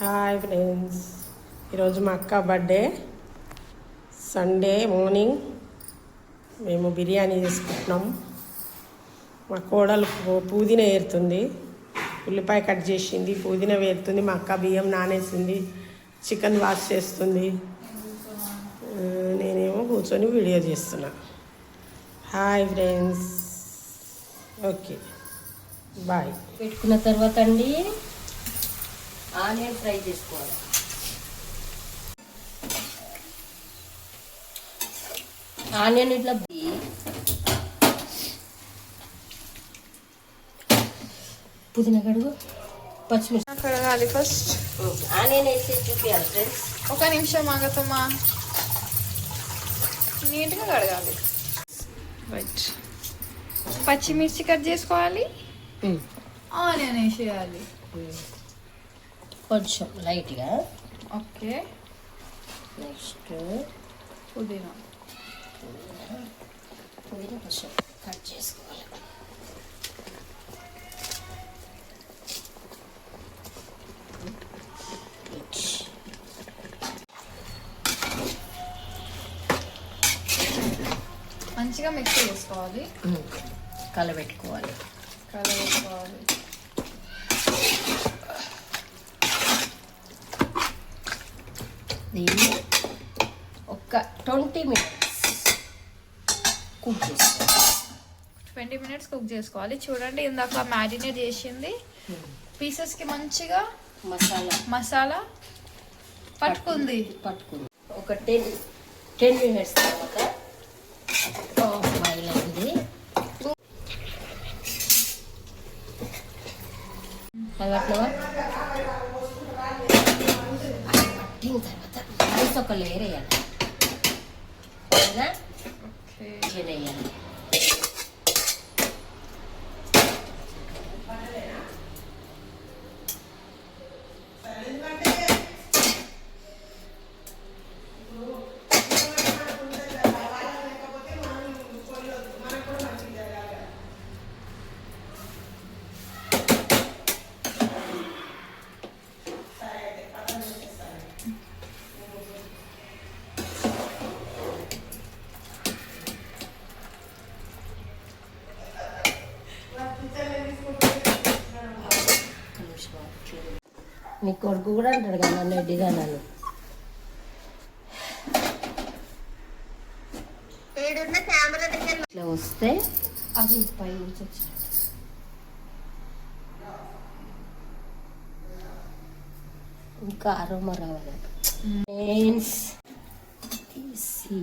Hi friends, ఈరోజు మా అక్క బర్త్డే. సండే మార్నింగ్ మేము బిర్యానీ చేసుకుంటున్నాం. మా కోడలు పుదీనా ఏరుతుంది, ఉల్లిపాయ కట్ చేసింది, పుదీనా వేరుతుంది. మా అక్క బియ్యం నానేసింది, చికెన్ వాష్ చేస్తుంది. నేనేమో కూర్చొని వీడియో చేస్తున్నా. Hi friends, okay bye. పెట్టుకున్న తర్వాత అండి ఆనియన్ ఫ్రై చేసుకోవాలి. ఆనియన్ ఇట్లా పుదీనా కడుగు, పచ్చిమిర్చి కడగాలి. ఫస్ట్ ఆనియన్ వేసి చూపించాలి ఫ్రెండ్స్. ఒక నిమిషం ఆగతమ్మా, నీట్గా కడగాలి. రైట్, పచ్చిమిర్చి కట్ చేసుకోవాలి, ఆనియన్ వేసేయాలి కొంచెం లైట్గా. ఓకే, నెక్స్ట్ పుదీనా కొంచెం కట్ చేసుకోవాలి. మంచిగా మిక్స్ చేసుకోవాలి, కలబెట్టుకోవాలి. దీన్ని ఒక 20 minutes కుక్ చేసుకోవాలి. 20 minutes కుక్ చేసుకోవాలి. చూడండి, ఇందాక మ్యారినేట్ చేసింది పీసెస్కి మంచిగా మసాలా పట్టుకుంది. ఒక 10 minutes తర్వాత బాయిల్ అయింది. తర్వాత పట్టిన తర్వాత రైస్ ఒక లేయర్ వేయాలి. వేయాలి. నీ కొడుకు కూడా అంటాడు కదా నన్ను ఎడ్డిగా. నన్ను ఇట్లా వస్తే అది పై నుంచి వచ్చినట్టు. ఇంకా అరోమా రావాలి. ఫ్రెండ్స్, తీసి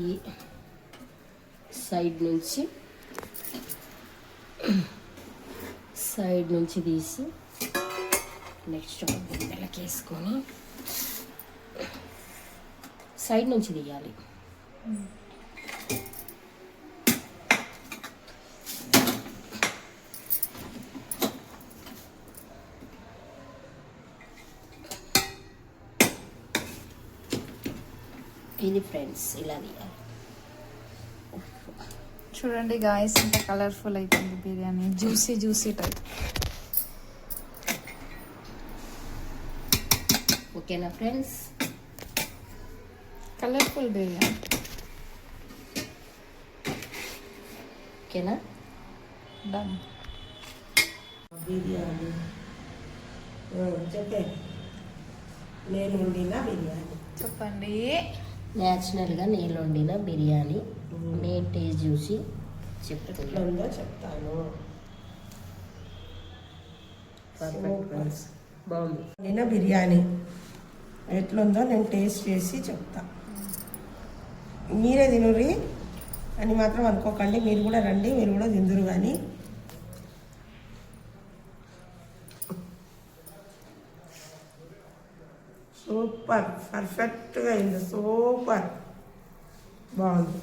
సైడ్ నుంచి తీసి నెక్స్ట్ ఒక గిన్నెలకి వేసుకొని సైడ్ నుంచి తీయాలి. ఇది ఫ్రెండ్స్ ఇలా తీయాలి. చూడండి గాయస్, ఇంత కలర్ఫుల్ అయిపోయింది బిర్యానీ, జ్యూసీ టైప్. ఓకేనా ఫ్రెండ్స్, కలర్ఫుల్ బిర్యానీ. ఓకేనా, డన్. బిర్యానీ చెప్పే, నేను వండిన బిర్యానీ చెప్పండి. న్యాచురల్గా నేను వండిన బిర్యానీ నేను టేస్ట్ చూసి చెప్తుందో చెప్తాను. పర్ఫెక్ట్ ఫ్రెండ్స్, బాగుంది. వండిన బిర్యానీ ఎట్లుందో నేను టేస్ట్ చేసి చెప్తా. మీరే తినుర్రి అని మాత్రం అనుకోకండి, మీరు కూడా రండి, మీరు కూడా తిందురు. కానీ సూపర్, పర్ఫెక్ట్గా అయింది, సూపర్ బాగుంది.